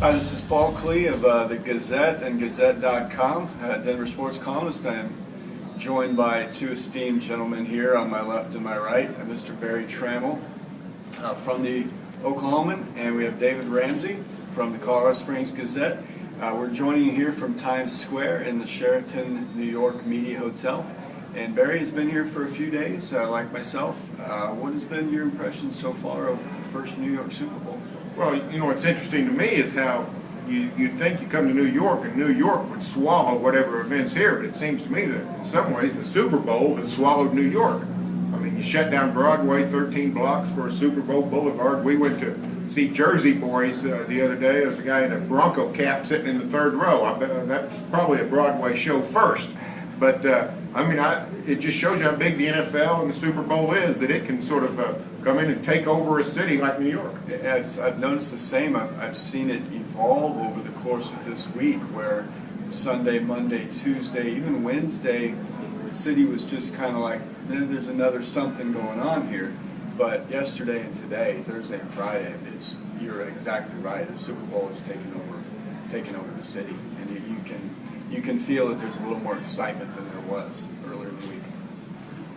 Hi, this is Paul Klee of the Gazette and Gazette.com, Denver sports columnist. I am joined by two esteemed gentlemen here on my left and my right, Mr. Barry Tramel from the Oklahoman, and we have David Ramsey from the Colorado Springs Gazette. We're joining you here from Times Square in the Sheraton, New York Media Hotel. And Barry has been here for a few days, like myself. What has been your impression so far of the first New York Super Bowl? Well, you know, what's interesting to me is how you'd think you come to New York and New York would swallow whatever events here, but it seems to me that in some ways the Super Bowl has swallowed New York. I mean, you shut down Broadway 13 blocks for a Super Bowl boulevard. We went to see Jersey Boys the other day. There was a guy in a Bronco cap sitting in the third row. I bet that's probably a Broadway show first. But, it just shows you how big the NFL and the Super Bowl is, that it can sort of come in and take over a city like New York. I've noticed the same. I've seen it evolve over the course of this week, where Sunday, Monday, Tuesday, even Wednesday, the city was just kind of like, there's another something going on here. But yesterday and today, Thursday and Friday, you're exactly right. The Super Bowl is taking over the city, and you can feel that there's a little more excitement than there was earlier in the week.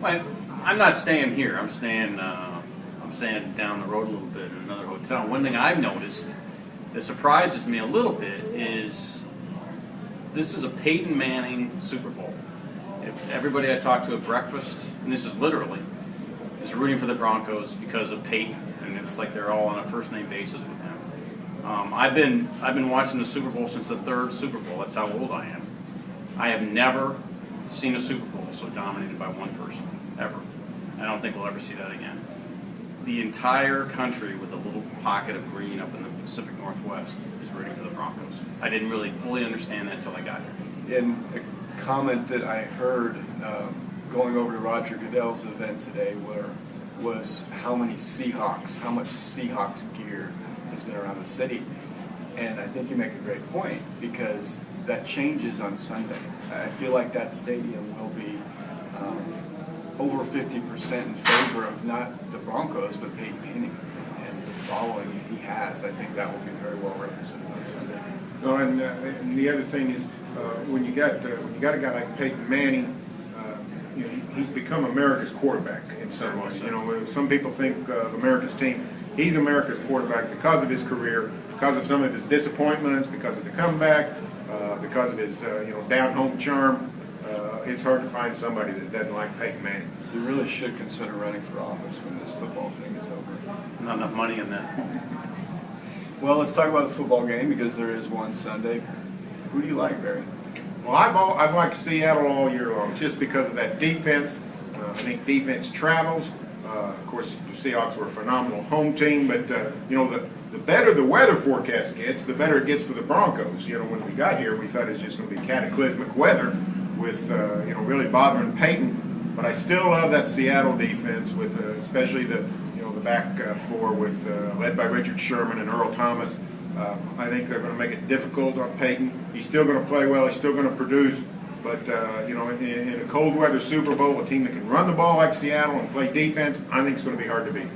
Well, I'm not staying here. I'm staying down the road a little bit in another hotel. One thing I've noticed that surprises me a little bit is this is a Peyton Manning Super Bowl. If everybody I talked to at breakfast, and this is literally, is rooting for the Broncos because of Peyton, and it's like they're all on a first name basis with him. I've been watching the Super Bowl since the third Super Bowl. That's how old I am. I have never seen a Super Bowl so dominated by one person, ever. I don't think we'll ever see that again. The entire country, with a little pocket of green up in the Pacific Northwest, is rooting for the Broncos. I didn't really fully understand that until I got here. And a comment that I heard going over to Roger Goodell's event today was how much Seahawks gear has been around the city. And I think you make a great point, because that changes on Sunday. I feel like that stadium will be over 50% in favor of not the Broncos, but Peyton Manning and the following that he has. I think that will be very well represented on Sunday. No, and the other thing is when you got a guy like Peyton Manning, he's become America's quarterback in some ways. You know, some people think of America's team. He's America's quarterback because of his career, because of some of his disappointments, because of the comeback, because of his down-home charm. It's hard to find somebody that doesn't like Peyton Manning. You really should consider running for office when this football thing is over. Not enough money in that. Well, let's talk about the football game, because there is one Sunday. Who do you like, Barry? Well, I've liked Seattle all year long, just because of that defense. I think defense travels. Of course, the Seahawks were a phenomenal home team, but the better the weather forecast gets, the better it gets for the Broncos. You know, when we got here, we thought it was just going to be cataclysmic weather with really bothering Peyton. But I still love that Seattle defense, with especially the back four with led by Richard Sherman and Earl Thomas. I think they're going to make it difficult on Peyton. He's still going to play well. He's still going to produce. But, in a cold weather Super Bowl, a team that can run the ball like Seattle and play defense, I think it's going to be hard to beat.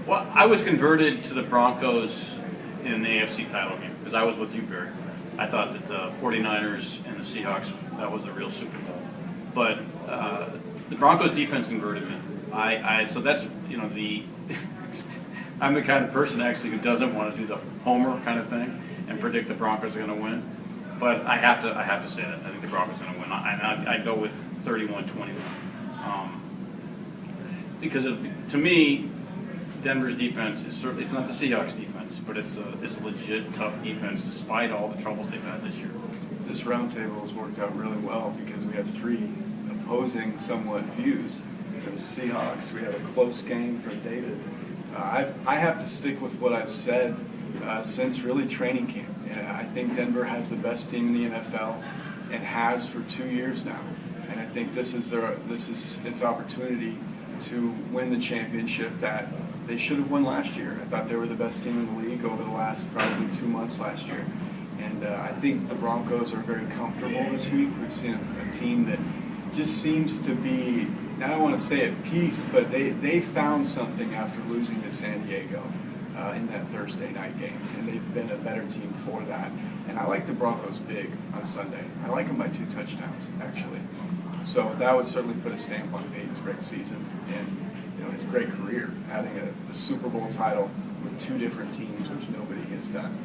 Well, I was converted to the Broncos in the AFC title game, because I was with you, Barry. I thought that the 49ers and the Seahawks, that was the real Super Bowl. But the Broncos defense converted me. So that's, I'm the kind of person actually who doesn't want to do the homer kind of thing and predict the Broncos are going to win. But I have to say that I think the Broncos are going to win. I'd go with 31-21, because to me, Denver's defense is certainly, it's not the Seahawks defense, but it's a legit tough defense despite all the troubles they've had this year. This roundtable has worked out really well, because we have three opposing somewhat views. For the Seahawks, we have a close game for David. I have to stick with what I've said since really training camp. I think Denver has the best team in the NFL, and has for 2 years now. And I think this is its opportunity to win the championship that they should have won last year. I thought they were the best team in the league over the last probably 2 months last year. And I think the Broncos are very comfortable this week. We've seen a team that just seems to be, I don't want to say at peace, but they found something after losing to San Diego. in that Thursday night game, and they've been a better team for that. And I like the Broncos big on Sunday. I like them by 2 touchdowns, actually. So that would certainly put a stamp on Peyton's great season and his great career, having a Super Bowl title with 2 different teams, which nobody has done.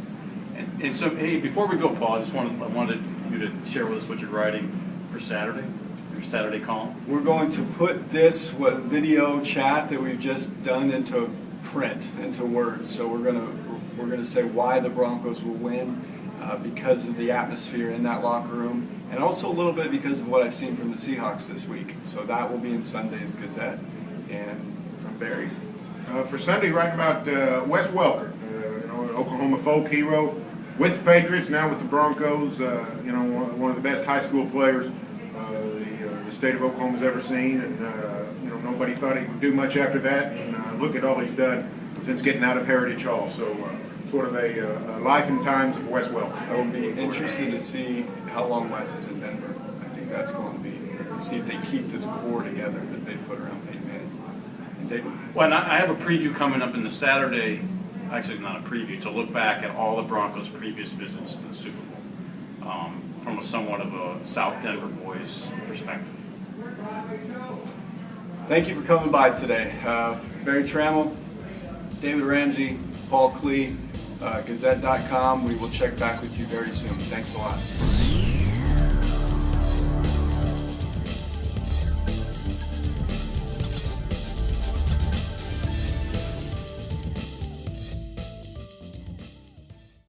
And so, hey, before we go, Paul, I wanted you to share with us what you're writing for Saturday, your Saturday column. We're going to put this video chat that we've just done into print, into words. So we're gonna say why the Broncos will win because of the atmosphere in that locker room, and also a little bit because of what I've seen from the Seahawks this week. So that will be in Sunday's Gazette. And from Barry. For Sunday, writing about Wes Welker, an Oklahoma folk hero with the Patriots, now with the Broncos. One of the best high school players the state of Oklahoma's ever seen, and nobody thought he would do much after that. And look at all he's done since getting out of Heritage Hall. So, sort of a life and times of Wes Welker. I will be interested to see how long Wes is in Denver. I think that's going to be see if they keep this core together that they put around Peyton Manning. And David. Well, and I have a preview coming up in the Saturday. Actually, not a preview. To look back at all the Broncos' previous visits to the Super Bowl from somewhat of a South Denver boys perspective. Thank you for coming by today. Barry Tramel, David Ramsey, Paul Klee, Gazette.com. We will check back with you very soon. Thanks a lot.